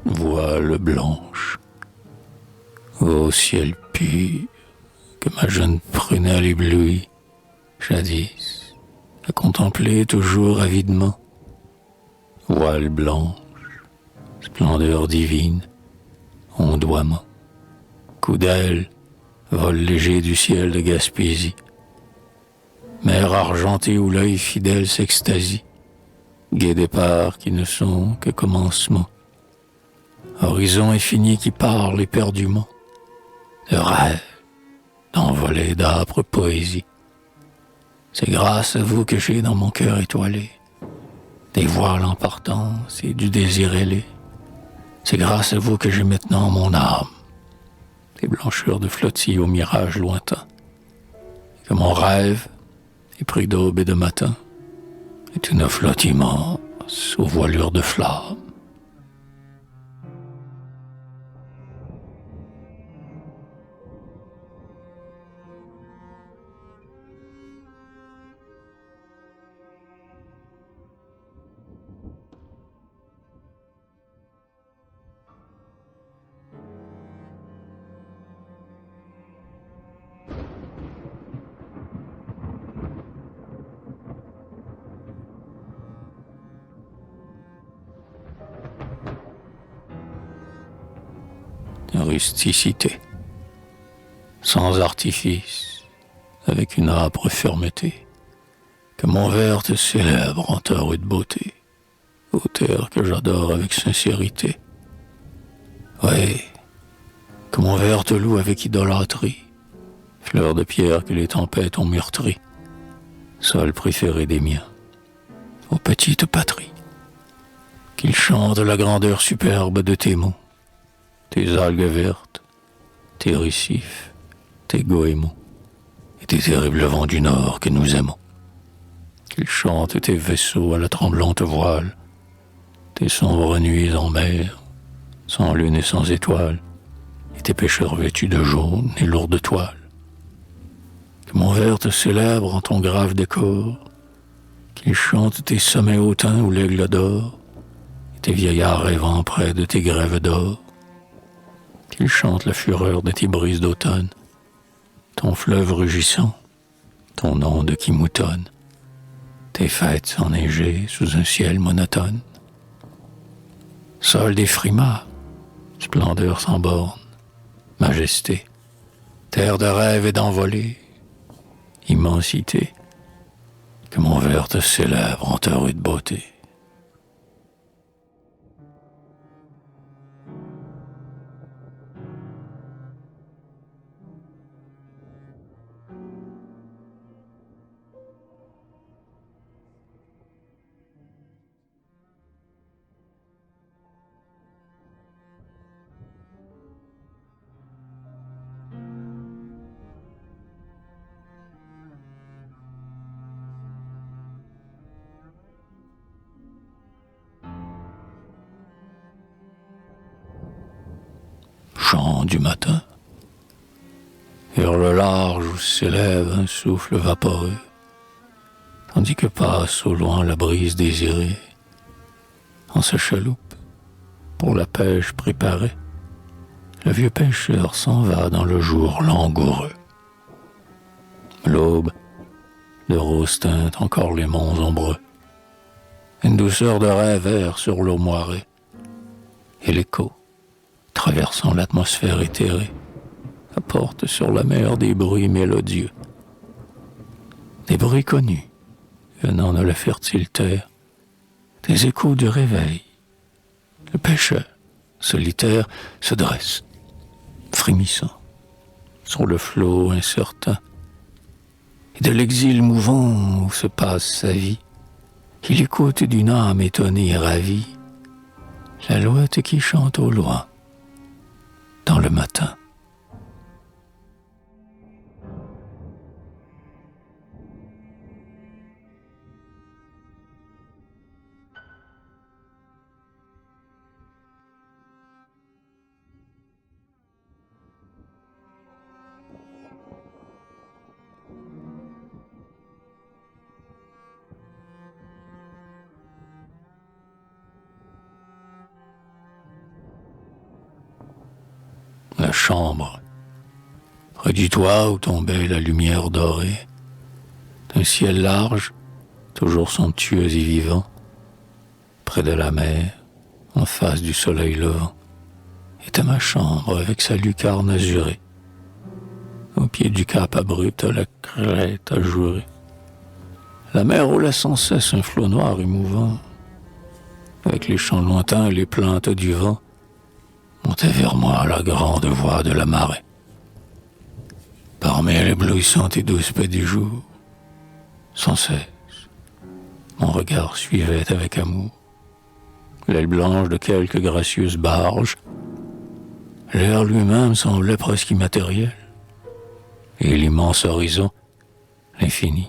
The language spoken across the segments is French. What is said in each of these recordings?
voile blanche, ô ciel pur, que ma jeune prunelle éblouie, jadis, à contempler toujours avidement, voile blanche, splendeur divine, ondoiement, coup d'aile, vol léger du ciel de Gaspésie, mer argentée où l'œil fidèle s'extasie, gai départs qui ne sont que commencements, horizon infini qui parle éperdument, de rêve, d'envolée d'âpre poésie. C'est grâce à vous que j'ai dans mon cœur étoilé des voiles en partance et du désir ailé. C'est grâce à vous que j'ai maintenant mon âme, des blancheurs de flottilles au mirage lointain, et que mon rêve, épris d'aube et de matin, est une flotte immense aux voilures de flammes. Rusticité, sans artifice, avec une âpre fermeté, que mon vers te célèbre en tort et de beauté, auteur que j'adore avec sincérité. Oui, que mon vers te loue avec idolâtrie, fleur de pierre que les tempêtes ont meurtrie, sol préféré des miens, ô petite patrie, qu'il chante la grandeur superbe de tes mots, tes algues vertes, tes récifs, tes goémons, et tes terribles vents du nord que nous aimons. Qu'ils chantent tes vaisseaux à la tremblante voile, tes sombres nuits en mer, sans lune et sans étoiles, et tes pêcheurs vêtus de jaune et lourdes toiles. Que mon vers te célèbre en ton grave décor, qu'ils chantent tes sommets hautains où l'aigle dort, et tes vieillards rêvant près de tes grèves d'or. Qu'ils chantent la fureur de tes brises d'automne, ton fleuve rugissant, ton onde qui moutonne, tes fêtes enneigées sous un ciel monotone. Sol des frimas, splendeur sans borne, majesté, terre de rêve et d'envolée, immensité, que mon vers te célèbre en ta rude beauté. Chant du matin, vers le large où s'élève un souffle vaporeux, tandis que passe au loin la brise désirée, en sa chaloupe, pour la pêche préparée, le vieux pêcheur s'en va dans le jour langoureux. L'aube, de rose teinte encore les monts ombreux, une douceur de rêve erre sur l'eau moirée, et l'écho, traversant l'atmosphère éthérée, apporte sur la mer des bruits mélodieux, des bruits connus, venant de la fertile terre, des échos du réveil. Le pêcheur, solitaire, se dresse, frémissant, sur le flot incertain, et de l'exil mouvant où se passe sa vie, il écoute d'une âme étonnée et ravie l'alouette qui chante au loin, dans le matin. chambre, près du toit où tombait la lumière dorée, d'un ciel large, toujours somptueux et vivant, près de la mer, en face du soleil levant, était ma chambre avec sa lucarne azurée. Au pied du cap abrupt, la crête ajourée. La mer roulait sans cesse un flot noir et mouvant, avec les champs lointains et les plaintes du vent, montait vers moi la grande voix de la marée. Parmi l'éblouissante et douce paix du jour, sans cesse, mon regard suivait avec amour l'aile blanche de quelques gracieuses barges. L'air lui-même semblait presque immatériel, et l'immense horizon, l'infini,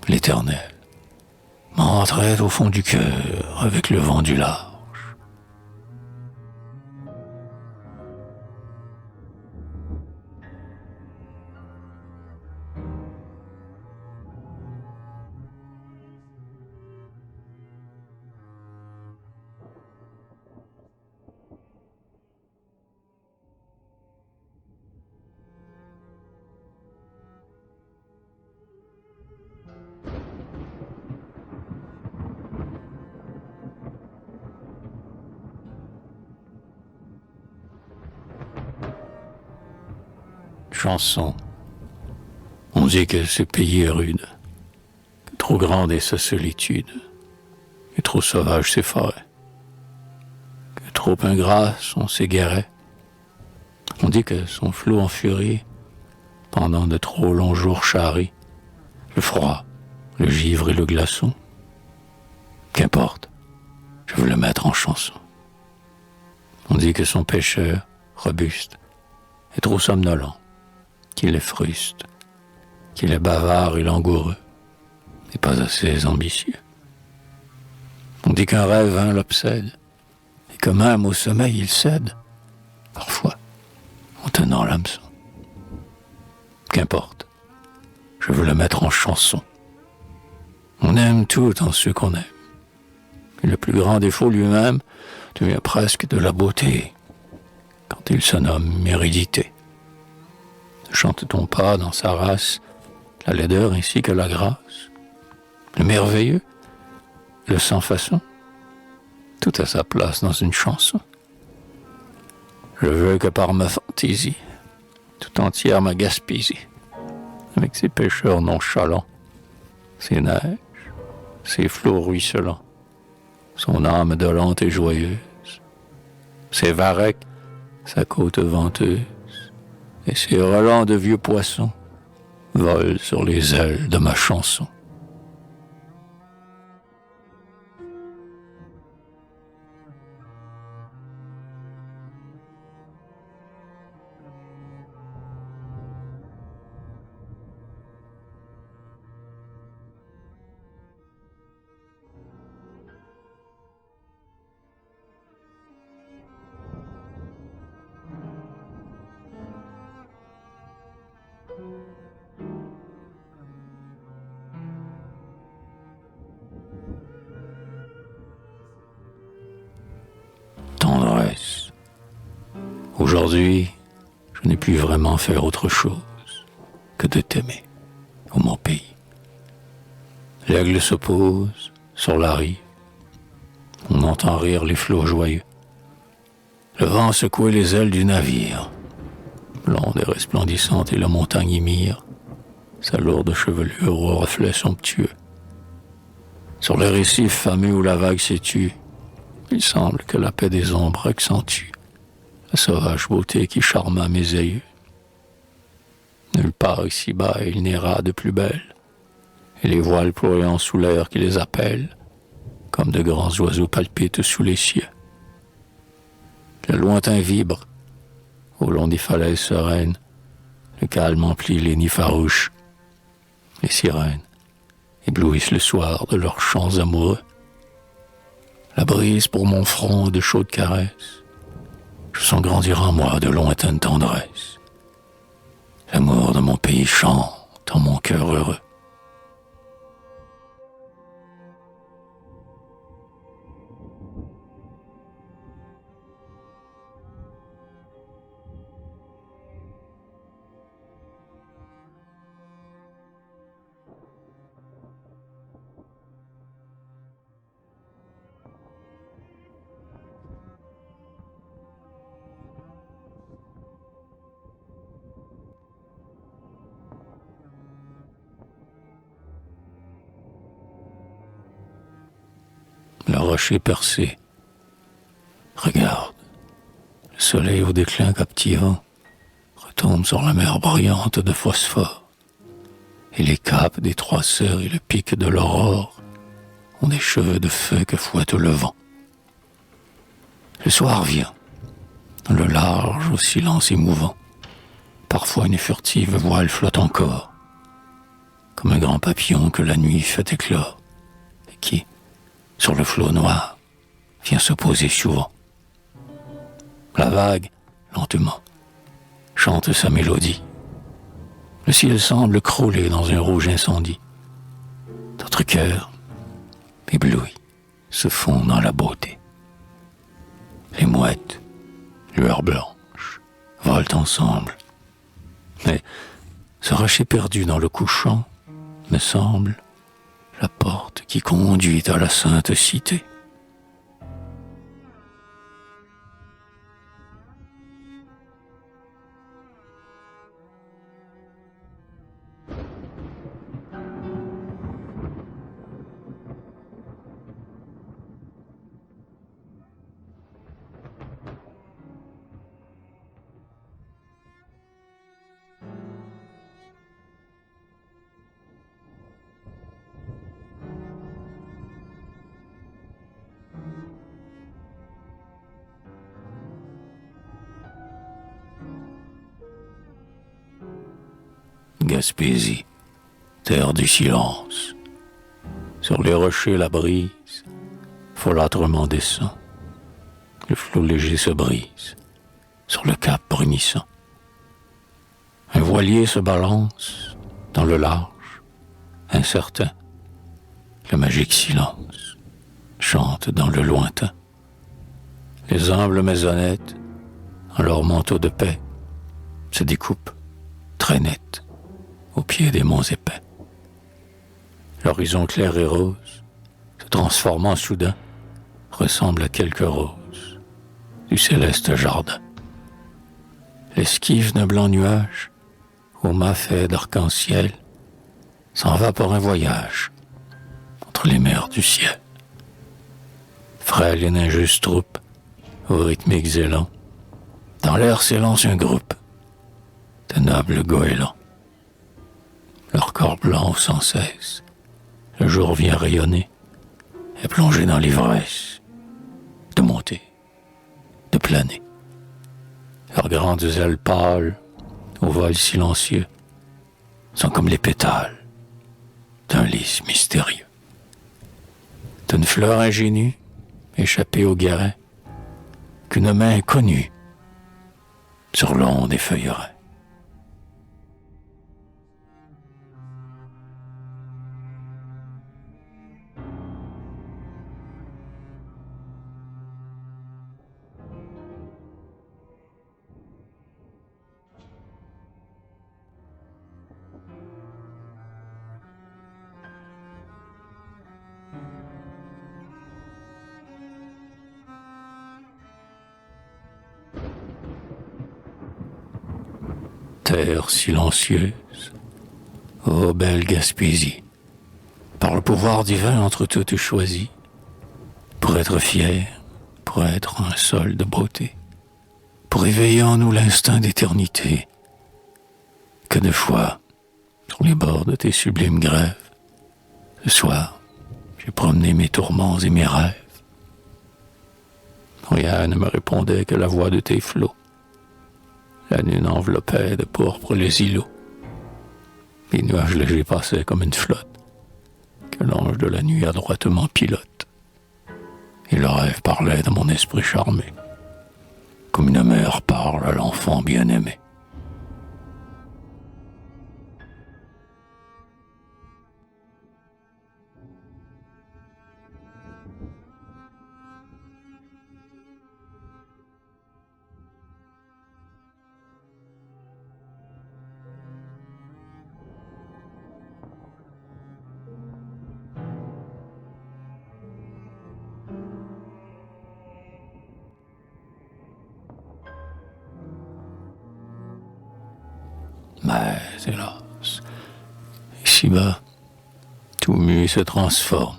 l'éternel, m'entrait au fond du cœur avec le vent du large. Chanson. On dit que ce pays est rude, que trop grande est sa solitude, que trop sauvage ses forêts, que trop ingrats sont ses guérets. On dit que son flot en furie, pendant de trop longs jours charrie, le froid, le givre et le glaçon. Qu'importe, je veux le mettre en chanson. On dit que son pêcheur, robuste, est trop somnolent, qu'il est fruste, qu'il est bavard et langoureux, et pas assez ambitieux. On dit qu'un rêve vain l'obsède, et que même au sommeil il cède, parfois, en tenant l'hameçon. Qu'importe, je veux le mettre en chanson. On aime tout en ce qu'on aime. Et le plus grand défaut lui-même devient presque de la beauté, quand il se nomme méridité. Ne chante-t-on pas dans sa race la laideur ainsi que la grâce, le merveilleux, le sans façon, tout à sa place dans une chanson. Je veux que par ma fantaisie, tout entière ma Gaspésie, avec ses pêcheurs nonchalants, ses neiges, ses flots ruisselants, son âme dolente et joyeuse, ses varechs, sa côte venteuse, et ses relents de vieux poissons volent sur les ailes de ma chanson. Tendresse. Aujourd'hui, je n'ai pu vraiment faire autre chose que de t'aimer, ô mon pays. L'aigle se pose sur la rive. On entend rire les flots joyeux. Le vent secouait les ailes du navire. Blonde et resplendissante et la montagne y mire sa lourde chevelure aux reflets somptueux. Sur le récif fameux où la vague s'étue, il semble que la paix des ombres accentue la sauvage beauté qui charma mes aïeux. Nulle part ici-bas il n'ira de plus belle, et les voiles ployant sous l'air qui les appelle, comme de grands oiseaux palpitent sous les cieux. Le lointain vibre, au long des falaises sereines, le calme emplit les nids farouches. Les sirènes éblouissent le soir de leurs chants amoureux. La brise pour mon front de chaudes caresses, je sens grandir en moi de lointaines tendresses. L'amour de mon pays chante en mon cœur heureux. le rocher percé. Regarde, le soleil au déclin captivant retombe sur la mer brillante de phosphore, et les capes des trois sœurs et le pic de l'aurore ont des cheveux de feu que fouette le vent. Le soir vient, dans le large au silence émouvant. Parfois une furtive voile flotte encore, comme un grand papillon que la nuit fait éclore, et qui, sur le flot noir, vient se poser souvent. La vague, lentement, chante sa mélodie. Le ciel semble crouler dans un rouge incendie. Notre cœur, ébloui, se fond dans la beauté. Les mouettes, lueurs blanches, volent ensemble. Mais ce rocher perdu dans le couchant me semble la porte qui conduit à la sainte cité. Gaspésie, terre du silence. Sur les rochers la brise folâtrement descend. Le flot léger se brise sur le cap brunissant. Un voilier se balance dans le large, incertain. Le magique silence chante dans le lointain. Les humbles maisonnettes, en leur manteau de paix, se découpent très nettes au pied des monts épais. L'horizon clair et rose, se transformant soudain, ressemble à quelques roses du céleste jardin. L'esquive d'un blanc nuage, au mât fait d'arc-en-ciel, s'en va pour un voyage entre les mers du ciel. Frêle et ningeuse troupe, au rythmiques élans, dans l'air s'élance un groupe de nobles goélands. Leur corps blanc sans cesse, le jour vient rayonner et plonger dans l'ivresse, de monter, de planer. Leurs grandes ailes pâles, au vol silencieux, sont comme les pétales d'un lys mystérieux. D'une fleur ingénue, échappée au guérin, qu'une main inconnue sur l'onde effeuillerait. Terre silencieuse, ô belle Gaspésie, par le pouvoir divin entre toutes choisies, pour être fier, pour être un sol de beauté, pour éveiller en nous l'instinct d'éternité, que de fois, sur les bords de tes sublimes grèves, ce soir, j'ai promené mes tourments et mes rêves. Rien ne me répondait que la voix de tes flots. La lune enveloppait de pourpre les îlots. Les nuages légers passaient comme une flotte que l'ange de la nuit adroitement pilote. Et le rêve parlait dans mon esprit charmé, comme une mère parle à l'enfant bien-aimé. Mais, hélas, ici-bas, tout mue se transforme.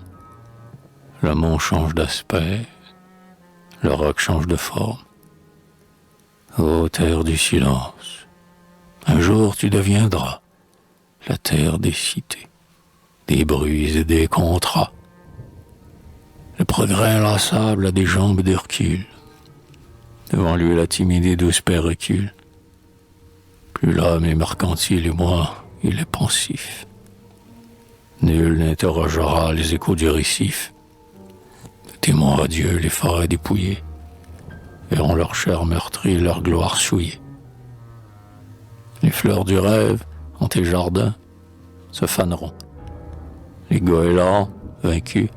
Le mont change d'aspect, le roc change de forme. Ô terre du silence, un jour tu deviendras la terre des cités, des bruits et des contrats. Le progrès inlassable a des jambes d'Hercule. Devant lui la timide et douce paix recule. Plus l'homme est mercantile et moi, il est pensif. Nul n'interrogera les échos du récif. Les témoins radieux, les forêts dépouillées, verront leur chair meurtrie, leur gloire souillée. Les fleurs du rêve, en tes jardins, se faneront. Les goélands, vaincus,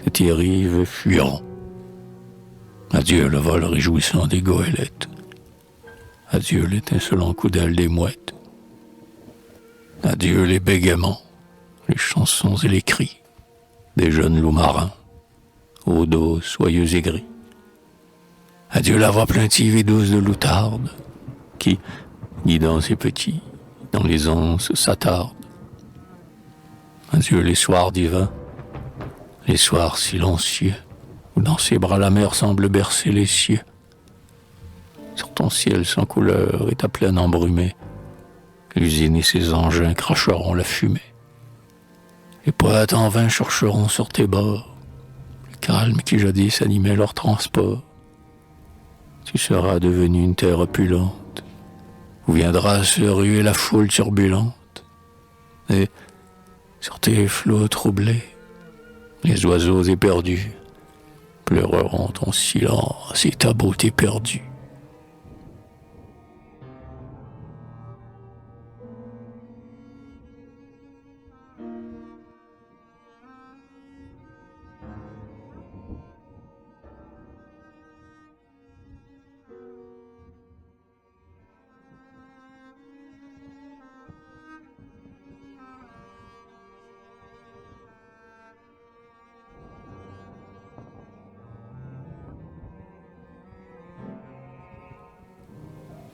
de tes rives fuiront. Adieu le vol réjouissant des goélettes. Adieu l'étincelant coup d'aile des mouettes. Adieu les bégaiements, les chansons et les cris des jeunes loups marins, au dos soyeux et gris. Adieu la voix plaintive et douce de l'outarde, qui, guidant ses petits, dans les anses s'attarde. Adieu les soirs divins, les soirs silencieux, où dans ses bras la mer semble bercer les cieux. Sur ton ciel sans couleur et ta plaine embrumée, l'usine et ses engins cracheront la fumée. Les poètes en vain chercheront sur tes bords le calme qui jadis animait leur transport. Tu seras devenu une terre opulente, où viendra se ruer la foule turbulente. Et sur tes flots troublés, les oiseaux éperdus pleureront ton silence et ta beauté perdue.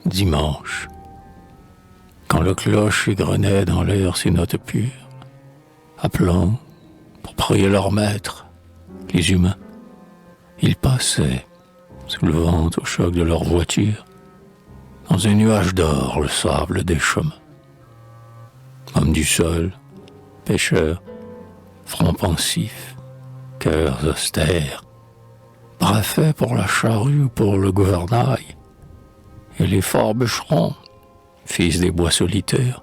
Dimanche, quand le cloche égrenait dans l'air ses notes pures, appelant pour prier leur maître, les humains, ils passaient, soulevant au choc de leur voiture, dans un nuage d'or le sable des chemins. Hommes du sol, pêcheurs, front pensif, cœurs austères, bras faits pour la charrue ou pour le gouvernail, et les forts bûcherons, fils des bois solitaires,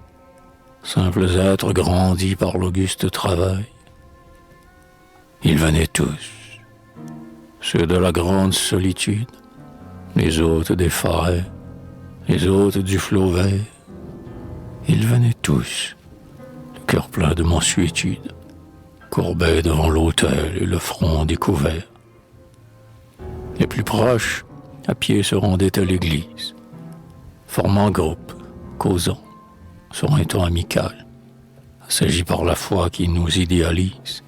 simples êtres grandis par l'auguste travail. Ils venaient tous, ceux de la grande solitude, les hôtes des forêts, les hôtes du flot vert. Ils venaient tous, le cœur plein de mansuétude, courbés devant l'autel et le front découvert. Les plus proches, à pied, se rendaient à l'église, formant groupe, causant, sur un ton amical, assagi par la foi qui nous idéalise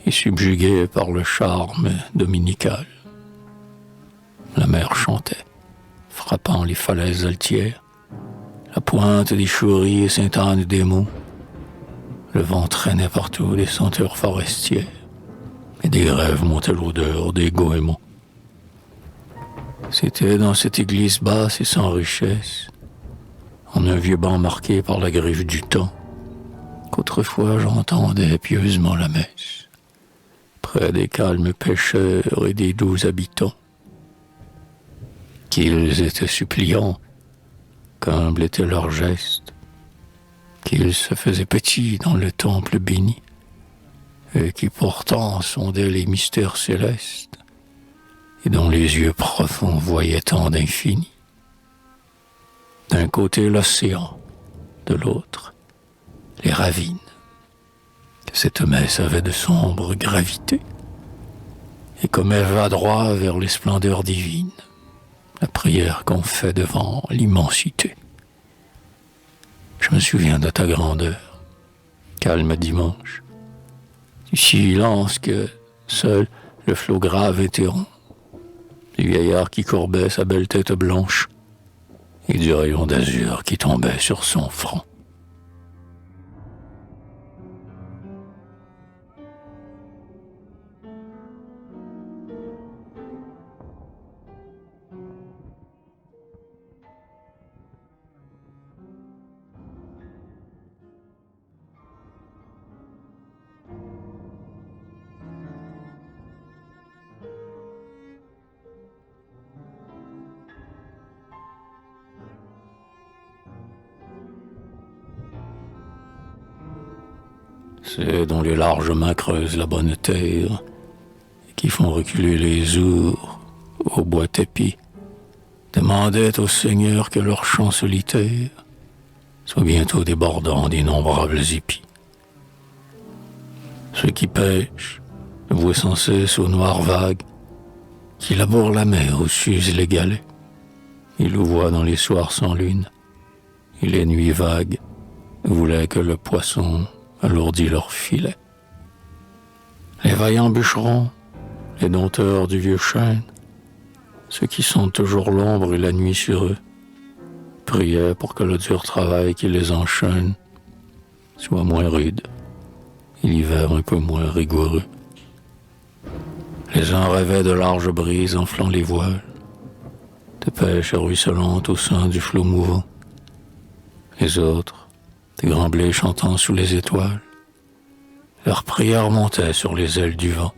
et subjugué par le charme dominical. La mer chantait, frappant les falaises altières, la pointe des chouris et Sainte-Anne des Monts. Le vent traînait partout des senteurs forestières, et des rêves montaient l'odeur des goémons. C'était dans cette église basse et sans richesse, en un vieux banc marqué par la griffe du temps, qu'autrefois j'entendais pieusement la messe, près des calmes pêcheurs et des doux habitants. Qu'ils étaient suppliants, qu'humble était leur geste, qu'ils se faisaient petits dans le temple béni, et qui pourtant sondaient les mystères célestes, et dont les yeux profonds voyaient tant d'infini. D'un côté l'océan, de l'autre les ravines, que cette messe avait de sombre gravité, et comme elle va droit vers les splendeurs divines, la prière qu'on fait devant l'immensité. Je me souviens de ta grandeur, calme dimanche, du silence que seul le flot grave interrompt, du vieillard qui courbait sa belle tête blanche et du rayon d'azur qui tombait sur son front. ceux dont les larges mains creusent la bonne terre et qui font reculer les ours au bois tapis, demandaient au Seigneur que leur chant solitaire soit bientôt débordant d'innombrables épis. Ceux qui pêchent le voient sans cesse aux noires vagues qui labourent la mer où s'usent les galets. Ils le voient dans les soirs sans lune et les nuits vagues voulaient que le poisson alourdît leur filet. Les vaillants bûcherons, les dompteurs du vieux chêne, ceux qui sentent toujours l'ombre et la nuit sur eux, priaient pour que le dur travail qui les enchaîne soit moins rude et l'hiver un peu moins rigoureux. Les uns rêvaient de larges brises enflant les voiles, de pêche ruisselante au sein du flot mouvant. Les autres, des grands blés chantant sous les étoiles, leurs prières montaient sur les ailes du vent.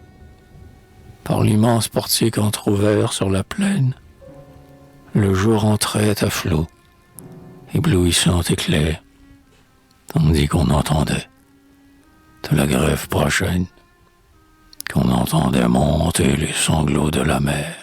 Par l'immense portique entr'ouvert sur la plaine, le jour entrait à flot, éblouissant éclair, tandis qu'on entendait, de la grève prochaine, qu'on entendait monter les sanglots de la mer.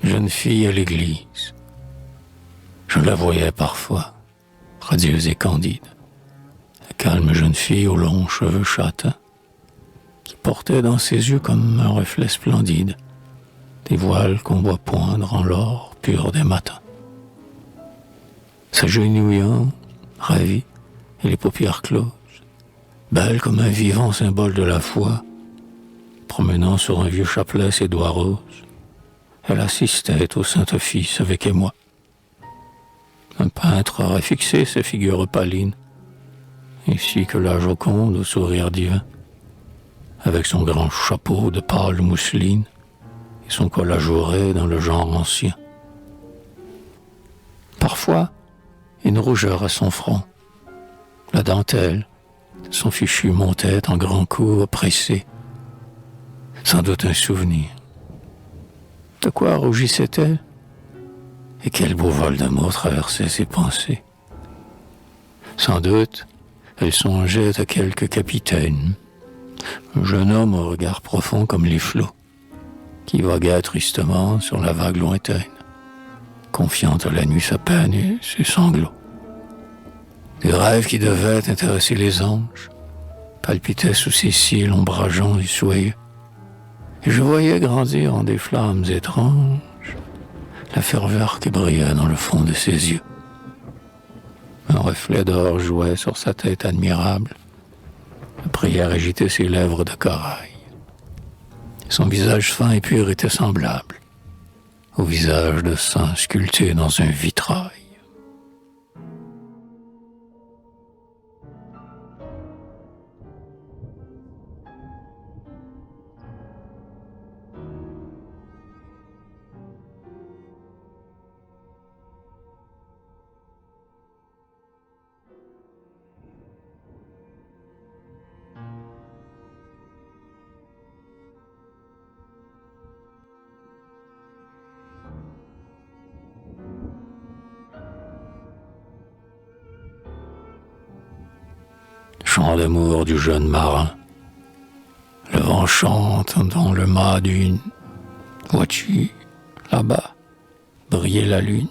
Jeune fille à l'église, je la voyais parfois, radieuse et candide, la calme jeune fille aux longs cheveux châtains, qui portait dans ses yeux comme un reflet splendide des voiles qu'on voit poindre en l'or pur des matins. S'agenouillant, ravie, et les paupières closes, belle comme un vivant symbole de la foi, promenant sur un vieux chapelet ses doigts roses, elle assistait au Saint-Office avec émoi. Un peintre aurait fixé ses figures opalines, ainsi que la Joconde au sourire divin, avec son grand chapeau de pâle mousseline et son col ajouré dans le genre ancien. Parfois, une rougeur à son front. La dentelle de son fichu montait en grands coups oppressés. Sans doute un souvenir. De quoi rougissait-elle? Et quel beau vol d'amour traversait ses pensées. Sans doute, elle songeait à quelque capitaine, un jeune homme au regard profond comme les flots, qui vaguait tristement sur la vague lointaine, confiant à la nuit sa peine et ses sanglots. Des rêves qui devaient intéresser les anges palpitaient sous ses cils ombrageants et soyeux, et je voyais grandir en des flammes étranges la ferveur qui brillait dans le fond de ses yeux. Un reflet d'or jouait sur sa tête admirable. La prière agitait ses lèvres de corail. Son visage fin et pur était semblable au visage de saint sculpté dans un vitrail. Chant d'amour du jeune marin. Le vent chante dans le mât d'une. Vois-tu, là-bas, briller la lune,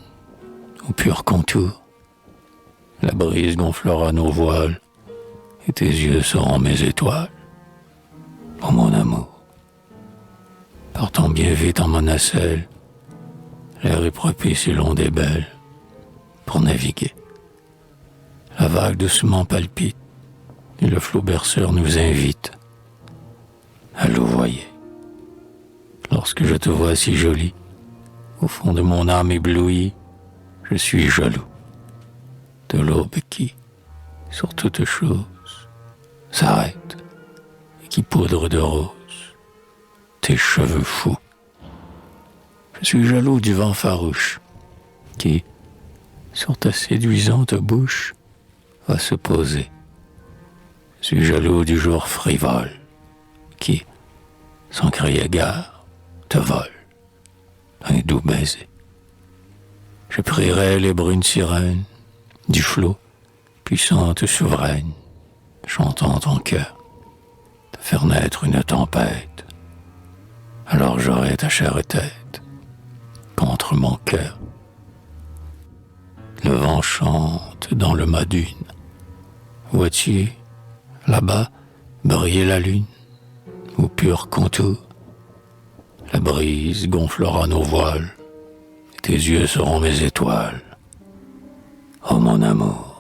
au pur contour. La brise gonflera nos voiles, et tes yeux seront mes étoiles. Oh mon amour, partons bien vite en ma nacelle. L'air est propice et l'onde est belle pour naviguer. La vague doucement palpite, et le flot berceur nous invite à louvoyer. Lorsque je te vois si jolie, au fond de mon âme éblouie, je suis jaloux de l'aube qui, sur toute chose, s'arrête et qui poudre de rose tes cheveux fous. Je suis jaloux du vent farouche qui, sur ta séduisante bouche, va se poser. Je suis jaloux du jour frivole qui, sans crier gare, te vole un doux baiser. Je prierai les brunes sirènes du flot, puissante souveraine, chantant ton cœur, de faire naître une tempête. Alors j'aurai ta chair et tête contre mon cœur. Le vent chante dans le mât d'une. Vois-tu, là-bas, briller la lune, au pur contour? La brise gonflera nos voiles, et tes yeux seront mes étoiles. Oh mon amour.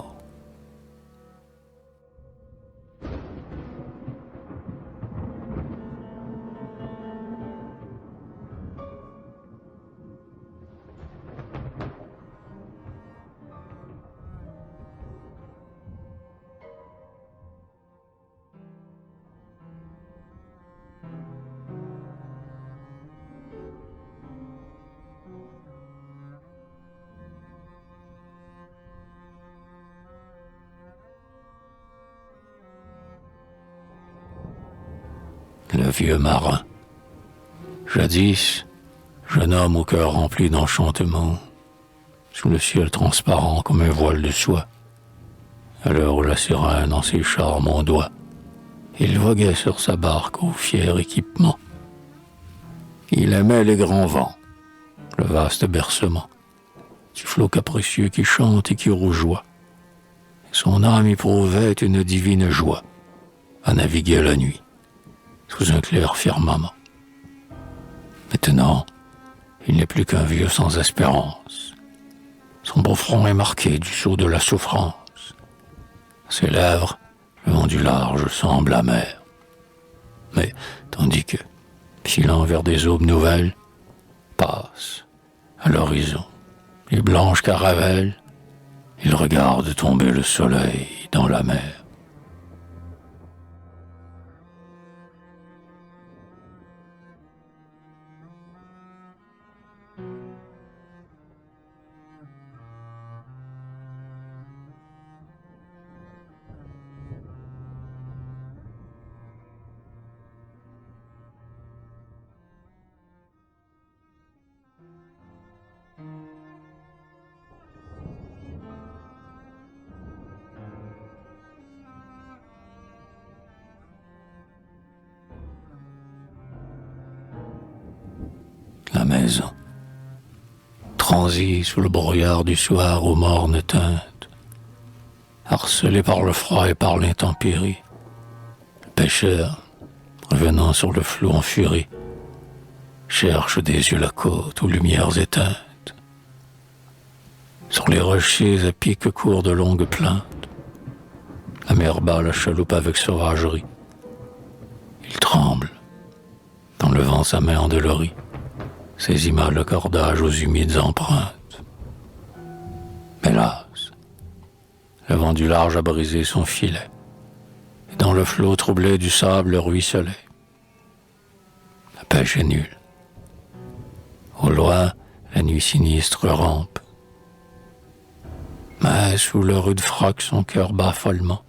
Le vieux marin. Jadis, jeune homme au cœur rempli d'enchantement, sous le ciel transparent comme un voile de soie, à l'heure où la sirène en ses charmes ondoie, il voguait sur sa barque au fier équipement. Il aimait les grands vents, le vaste bercement, du flot capricieux qui chante et qui rougeoie. Son âme éprouvait une divine joie à naviguer la nuit sous un clair firmament. Maintenant, il n'est plus qu'un vieux sans espérance. Son beau front est marqué du sceau de la souffrance. Ses lèvres, le long du large, semblent amères. Mais, tandis que, filant vers des aubes nouvelles, passe, à l'horizon, les blanches caravelles, il regarde tomber le soleil dans la mer. La maison, transie sous le brouillard du soir aux mornes teintes, harcelé par le froid et par l'intempérie, le pêcheur, revenant sur le flot en furie, cherche des yeux la côte aux lumières éteintes. Sur les rochers à pic court de longues plaintes, la mer bat la chaloupe avec sauvagerie. Il tremble, dans le vent sa main endolorie saisit mal le cordage aux humides empreintes. Mais hélas, le vent du large a brisé son filet, et dans le flot troublé du sable ruisselait. La pêche est nulle. Au loin, la nuit sinistre rampe. Mais sous le rude froc, son cœur bat follement,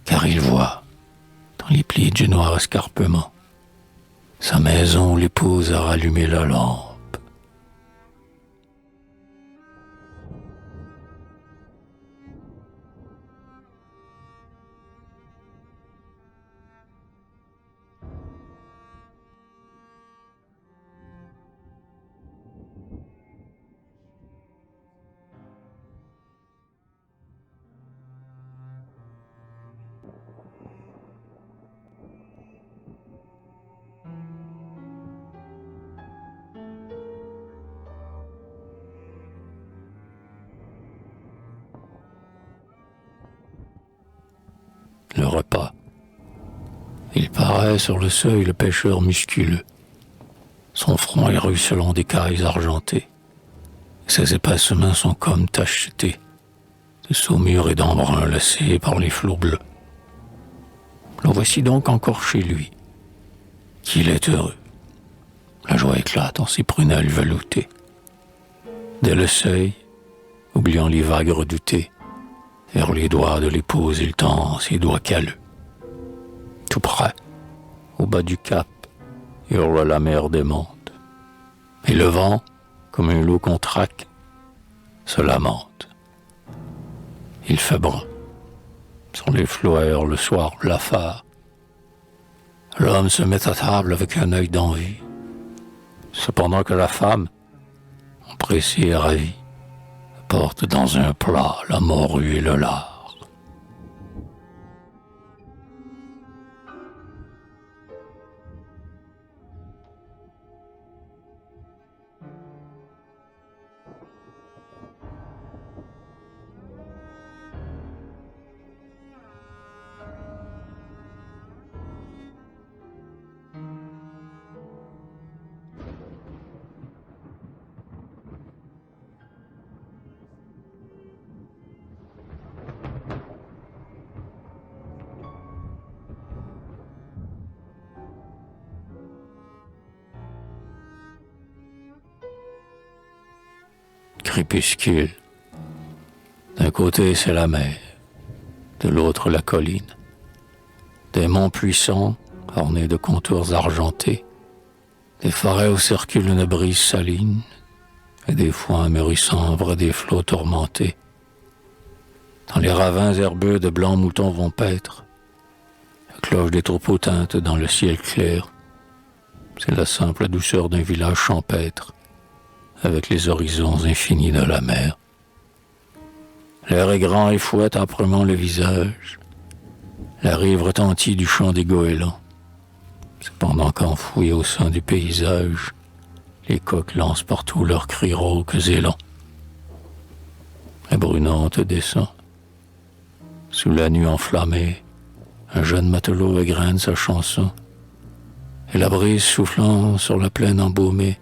car il voit, dans les plis du noir escarpement, sa maison où l'épouse a rallumé la lampe. Le repas. Il paraît sur le seuil le pêcheur musculeux. Son front est ruisselant d'écailles argentées. Ses épaisses mains sont comme tachetées de saumure et d'embrun laissés par les flots bleus. Le voici donc encore chez lui, qu'il est heureux. La joie éclate en ses prunelles veloutées. Dès le seuil, oubliant les vagues redoutées, vers les doigts de l'épouse il tend ses doigts calleux. Tout près, au bas du cap, hurle la mer démente, et le vent, comme un loup qu'on traque, se lamente. Il fait brun. Sur les flots le soir blafard. L'homme se met à table avec un œil d'envie, cependant que la femme, empressée et ravie, porte dans un plat la morue et le lard. Crépuscule. D'un côté c'est la mer, de l'autre la colline. Des monts puissants, ornés de contours argentés, des forêts où circule une brise saline, et des foins mûrissants près des flots tourmentés. Dans les ravins herbeux de blancs moutons vont paître, la cloche des troupeaux teinte dans le ciel clair. C'est la simple douceur d'un village champêtre, avec les horizons infinis de la mer. L'air est grand et fouette âprement le visage. La rive retentit du chant des goélands. Cependant qu'enfouis au sein du paysage, les coqs lancent partout leurs cris rauques et lents. La brunante descend. Sous la nuit enflammée, un jeune matelot égrène sa chanson, et la brise soufflant sur la plaine embaumée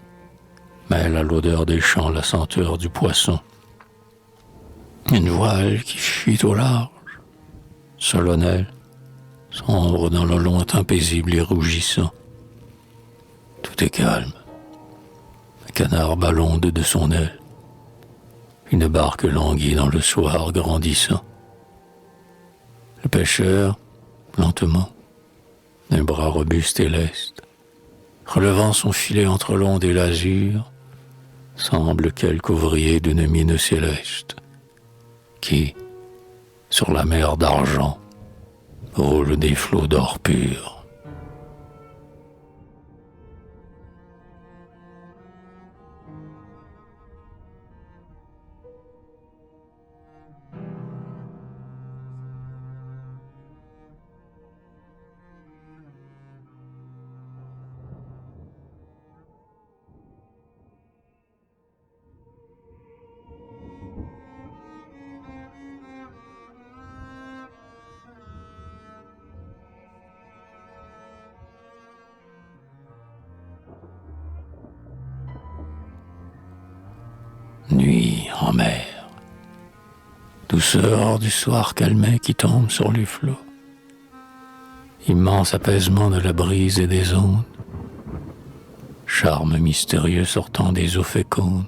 mêle à l'odeur des champs la senteur du poisson. Une voile qui fuit au large, solennelle, sombre dans le lointain paisible et rougissant. Tout est calme. Un canard ballonde de son aile. Une barque languit dans le soir grandissant. Le pêcheur, lentement, d'un bras robuste et leste, relevant son filet entre l'onde et l'azur, semble quelque ouvrier d'une mine céleste, qui, sur la mer d'argent, roule des flots d'or pur. Nuit en mer, douceur du soir calmé qui tombe sur les flots, immense apaisement de la brise et des ondes, charme mystérieux sortant des eaux fécondes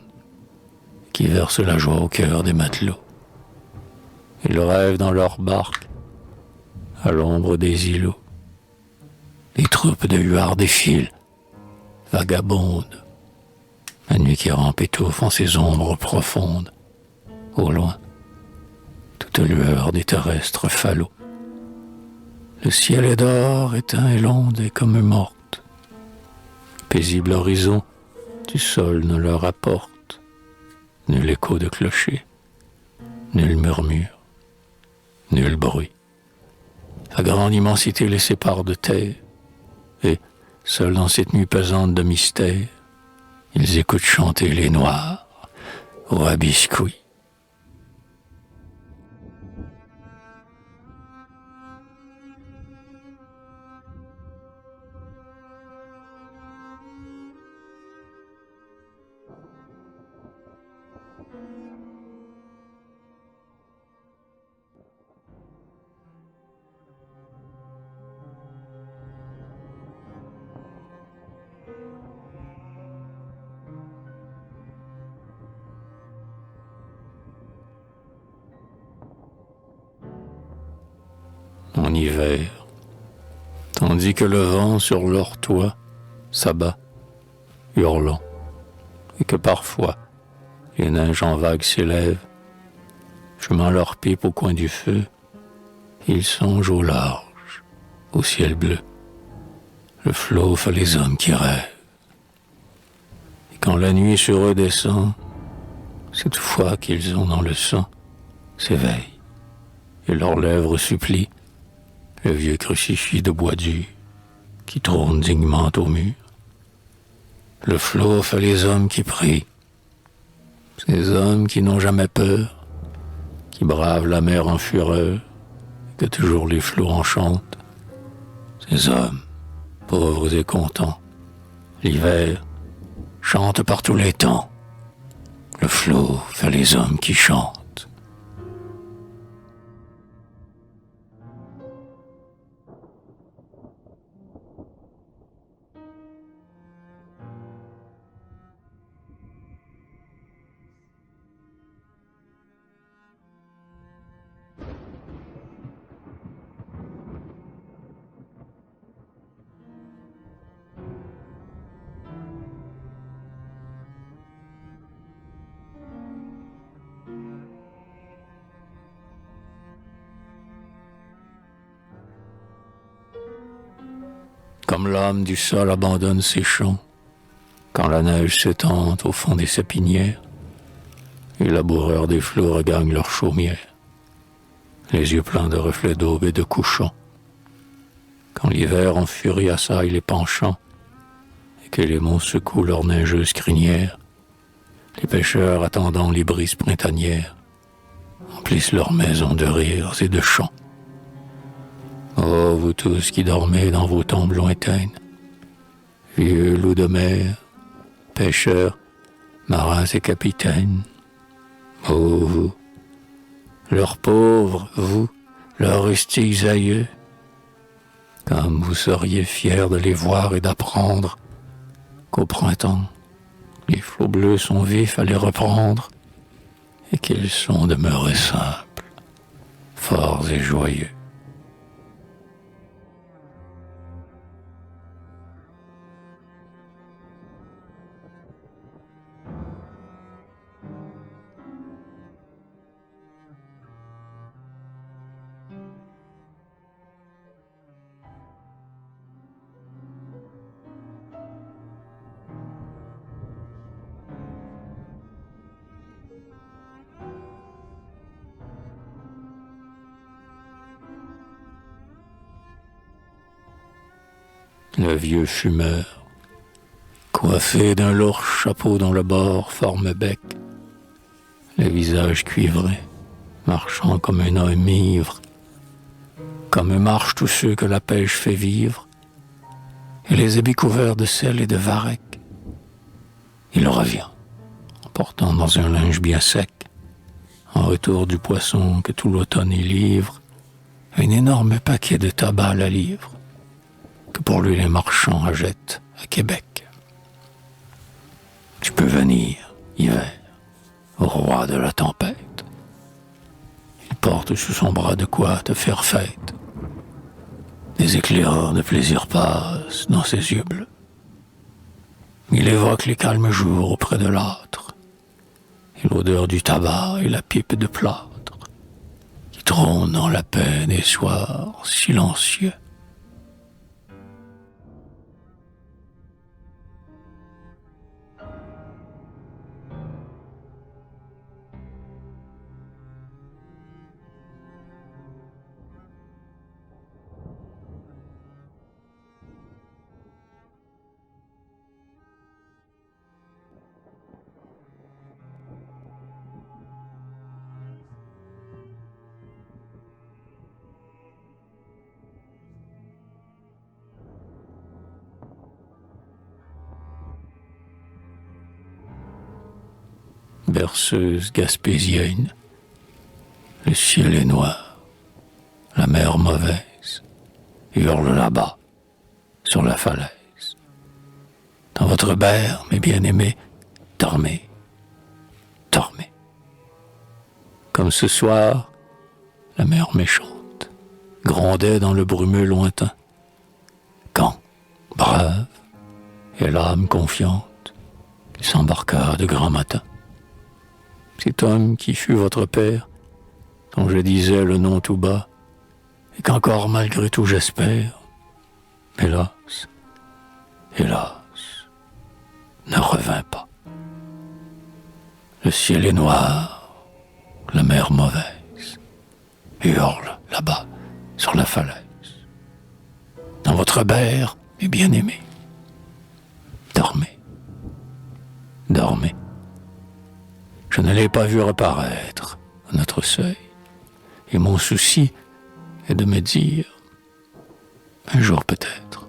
qui versent la joie au cœur des matelots. Ils rêvent dans leurs barques, à l'ombre des îlots. Les troupes de huards défilent, vagabondent. La nuit qui rampe étouffe en ses ombres profondes. Au loin, toute lueur des terrestres falots. Le ciel est d'or, éteint et l'onde est comme morte. Paisible horizon, du sol ne leur apporte nul écho de clocher, nul murmure, nul bruit. La grande immensité les sépare de terre, et, seuls dans cette nuit pesante de mystère, ils écoutent chanter les noirs au rabiscoui. en hiver, tandis que le vent sur leur toit s'abat, hurlant, et que parfois les neiges en vagues s'élèvent, fumant leur pipe au coin du feu, ils songent au large, au ciel bleu. Le flot fait les hommes qui rêvent. Et quand la nuit sur eux descend, cette foi qu'ils ont dans le sang s'éveille, et leurs lèvres supplient le vieux crucifix de bois dur qui trône dignement au mur. Le flot fait les hommes qui prient, ces hommes qui n'ont jamais peur, qui bravent la mer en fureur, que toujours les flots enchantent. Ces hommes, pauvres et contents, l'hiver chante par tous les temps. Le flot fait les hommes qui chantent. Comme l'âme du sol abandonne ses champs, quand la neige s'étend au fond des sapinières, les laboureurs des flots regagnent leur chaumière, les yeux pleins de reflets d'aube et de couchant. Quand l'hiver en furie assaille les penchants, et que les monts secouent leurs neigeuses crinières, les pêcheurs attendant les brises printanières emplissent leurs maisons de rires et de chants. Oh, vous tous qui dormez dans vos tombes lointaines, vieux loups de mer, pêcheurs, marins et capitaines. Oh, vous, leurs pauvres, vous, leurs rustiques aïeux, comme vous seriez fiers de les voir et d'apprendre qu'au printemps, les flots bleus sont vifs à les reprendre et qu'ils sont demeurés simples, forts et joyeux. Le vieux fumeur, coiffé d'un lourd chapeau dont le bord forme bec, le visage cuivré, marchant comme un homme ivre, comme marchent tous ceux que la pêche fait vivre, et les habits couverts de sel et de varech. Il revient, en portant dans un linge bien sec, en retour du poisson que tout l'automne y livre, un énorme paquet de tabac à la livre, que pour lui les marchands achètent à Québec. Tu peux venir, hiver, au roi de la tempête. Il porte sous son bras de quoi te faire fête. Des éclairs de plaisir passent dans ses yeux bleus. Il évoque les calmes jours auprès de l'âtre, et l'odeur du tabac et la pipe de plâtre, qui trônent dans la paix des soirs silencieux. Berceuse gaspésienne, le ciel est noir, la mer mauvaise hurle là-bas, sur la falaise. Dans votre berre, mes bien-aimés, dormez, dormez. Comme ce soir, la mer méchante grondait dans le brumeux lointain. Quand, brave et l'âme confiante, il s'embarqua de grand matin. Cet homme qui fut votre père, dont je disais le nom tout bas, et qu'encore malgré tout j'espère, hélas, hélas, ne revint pas. Le ciel est noir, la mer mauvaise, hurle là-bas sur la falaise. Dans votre berre, mes bien-aimés, dormez, dormez. Je ne l'ai pas vu reparaître à notre seuil, et mon souci est de me dire, un jour peut-être,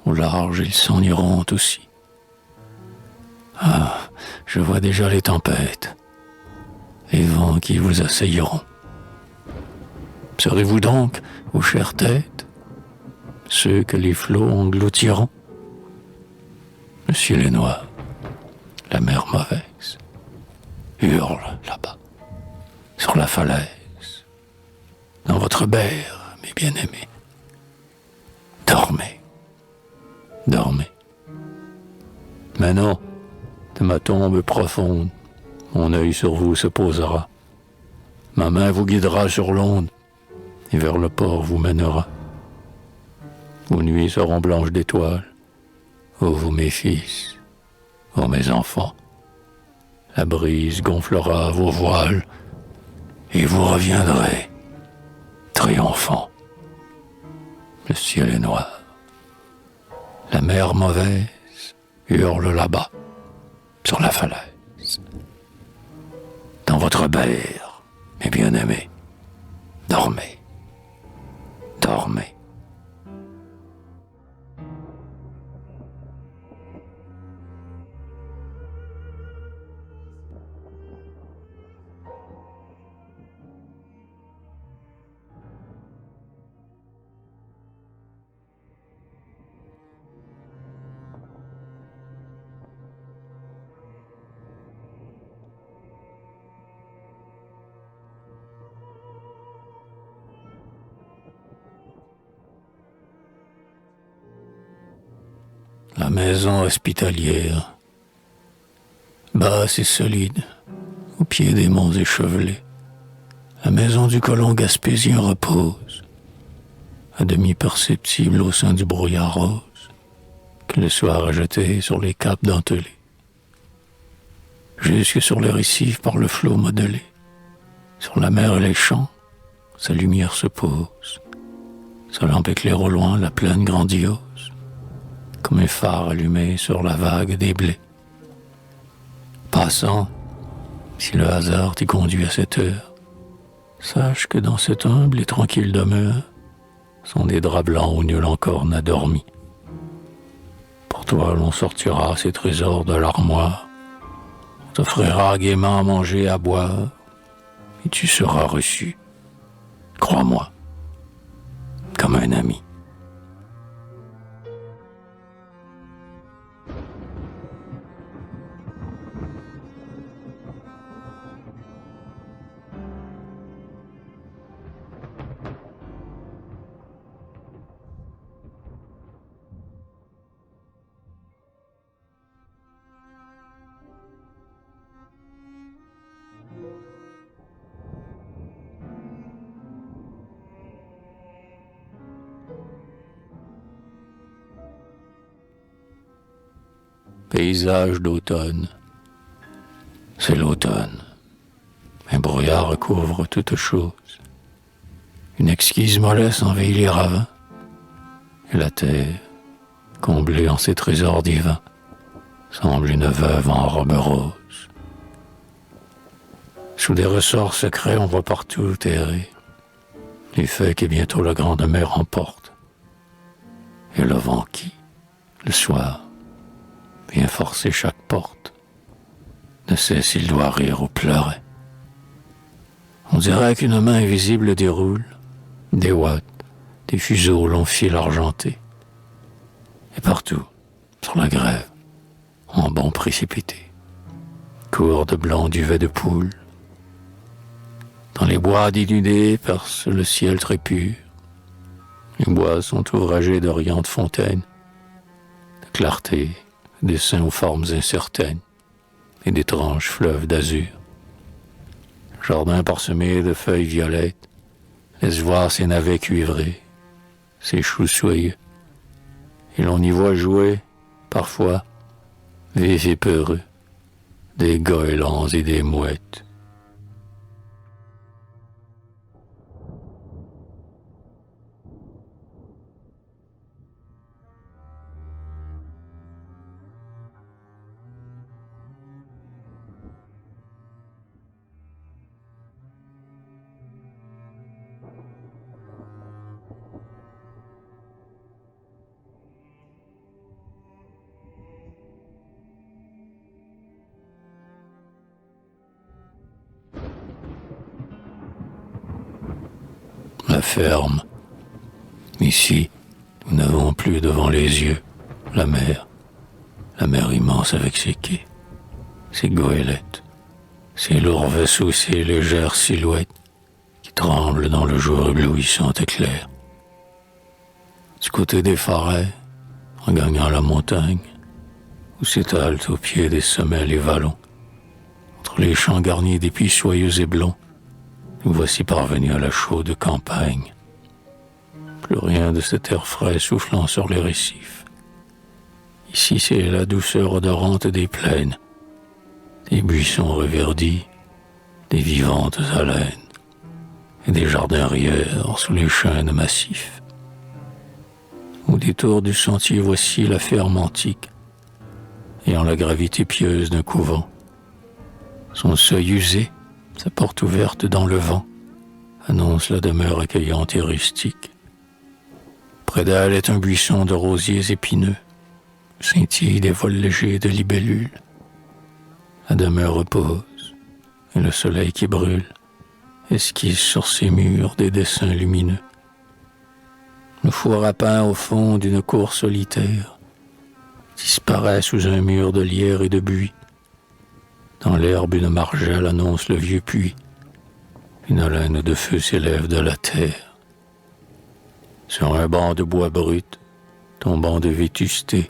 au large ils s'en iront aussi. Ah, je vois déjà les tempêtes, les vents qui vous assailleront. Serez-vous donc, aux chères têtes, ceux que les flots engloutiront? Le ciel est noir, la mer mauvaise, hurle là-bas, sur la falaise, dans votre berre, mes bien-aimés. Dormez, dormez. Maintenant, de ma tombe profonde, mon œil sur vous se posera. Ma main vous guidera sur l'onde, et vers le port vous mènera. Vos nuits seront blanches d'étoiles, ô vous mes fils, ô mes enfants. La brise gonflera vos voiles, et vous reviendrez, triomphants. Le ciel est noir, la mer mauvaise hurle là-bas, sur la falaise. Dans votre berre, mes bien-aimés, dormez, dormez. La maison hospitalière, basse et solide, au pied des monts échevelés, la maison du colon gaspésien repose, à demi perceptible au sein du brouillard rose que le soir a jeté sur les capes dentelées. Jusque sur les récifs par le flot modelé, sur la mer et les champs, sa lumière se pose, sa lampe éclaire au loin la plaine grandiose, comme un phare allumé sur la vague des blés. Passant, si le hasard t'y conduit à cette heure, sache que dans cette humble et tranquille demeure sont des draps blancs où nul encore n'a dormi. Pour toi, l'on sortira ces trésors de l'armoire, on t'offrira gaiement à manger, à boire, et tu seras reçu, crois-moi, comme un ami. Paysage d'automne. C'est l'automne. Un brouillard recouvre toute chose. Une exquise mollesse envahit les ravins. Et la terre, comblée en ses trésors divins, semble une veuve en robe rose. Sous des ressorts secrets, on voit partout errer les faits que bientôt la grande mer emporte. Et le vent qui, le soir, vient forcer chaque porte, ne sait s'il doit rire ou pleurer. On dirait qu'une main invisible déroule des ouates, des fuseaux au long fil argenté. Et partout, sur la grève, en bond précipité, court de blanc duvet de poule. Dans les bois dénudés perce le ciel très pur, Les bois sont ouvragés de riantes fontaines, de clarté, de dessins aux formes incertaines, et d'étranges fleuves d'azur. Le jardin parsemé de feuilles violettes laisse voir ses navets cuivrés, ses choux soyeux, et l'on y voit jouer, parfois, vifs et peureux, des goélands et des mouettes. La ferme. Ici, nous n'avons plus devant les yeux la mer immense avec ses quais, ses goélettes, ses lourds vaisseaux, ses légères silhouettes qui tremblent dans le jour éblouissant et clair. Du côté des forêts, en gagnant la montagne, où s'étalent au pied des sommets les vallons, entre les champs garnis d'épis soyeux et blonds, nous voici parvenus à la chaude campagne. Plus rien de cet air frais soufflant sur les récifs. Ici, c'est la douceur odorante des plaines, des buissons reverdis, des vivantes haleines, et des jardins rieurs sous les chênes massifs. Au détour du sentier, voici la ferme antique, ayant la gravité pieuse d'un couvent. Son seuil usé, sa porte ouverte dans le vent, annonce la demeure accueillante et rustique. Près d'elle est un buisson de rosiers épineux, scintillent des vols légers de libellules. La demeure repose, et le soleil qui brûle esquisse sur ses murs des dessins lumineux. Le four à pain au fond d'une cour solitaire disparaît sous un mur de lierre et de buis. Dans l'herbe, une margelle annonce le vieux puits. Une haleine de feu s'élève de la terre. Sur un banc de bois brut, tombant de vétusté,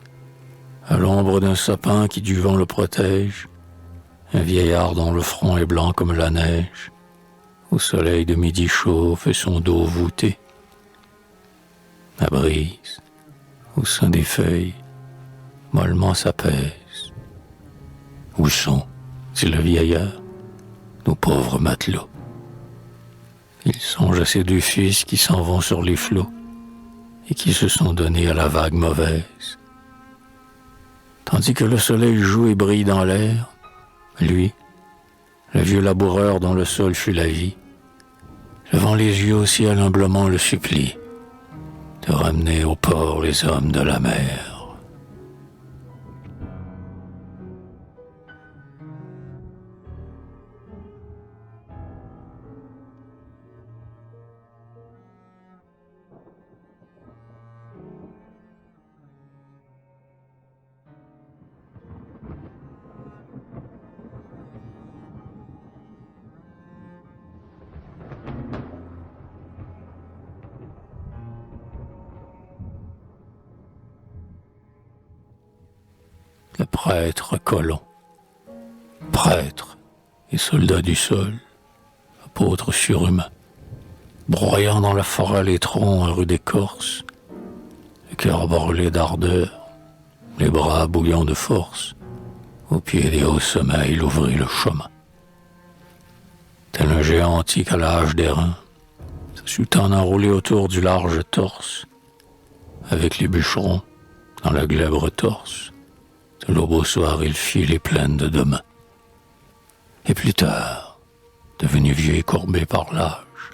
à l'ombre d'un sapin qui du vent le protège, un vieillard dont le front est blanc comme la neige, au soleil de midi chauffe son dos voûté. La brise, au sein des feuilles, mollement s'apaise. Où sont, dit le vieillard, nos pauvres matelots? Il songe à ses deux fils qui s'en vont sur les flots et qui se sont donnés à la vague mauvaise. Tandis que le soleil joue et brille dans l'air, lui, le vieux laboureur dont le sol fut la vie, levant les yeux au ciel humblement le supplie de ramener au port les hommes de la mer. Le prêtre colon, prêtre et soldat du sol, apôtre surhumain, broyant dans la forêt les troncs à rude écorce, le cœur brûlé d'ardeur, les bras bouillants de force, au pied des hauts sommets il ouvrit le chemin. Tel un géant antique à l'âge d'airain, se sut en enrouler autour du large torse, avec les bûcherons dans la glèbre torse. De l'aube au soir, il fit les plaines de demain. Et plus tard, devenu vieux et courbé par l'âge,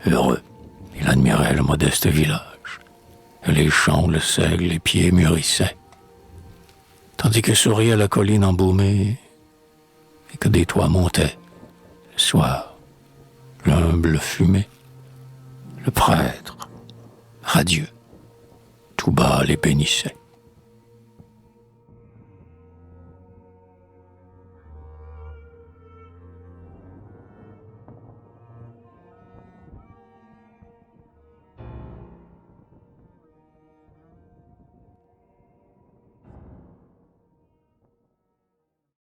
heureux, il admirait le modeste village, et les champs où le seigle les pieds mûrissaient, tandis que souriait la colline embaumée, et que des toits montaient, le soir, l'humble fumée, le prêtre, radieux, tout bas les bénissait.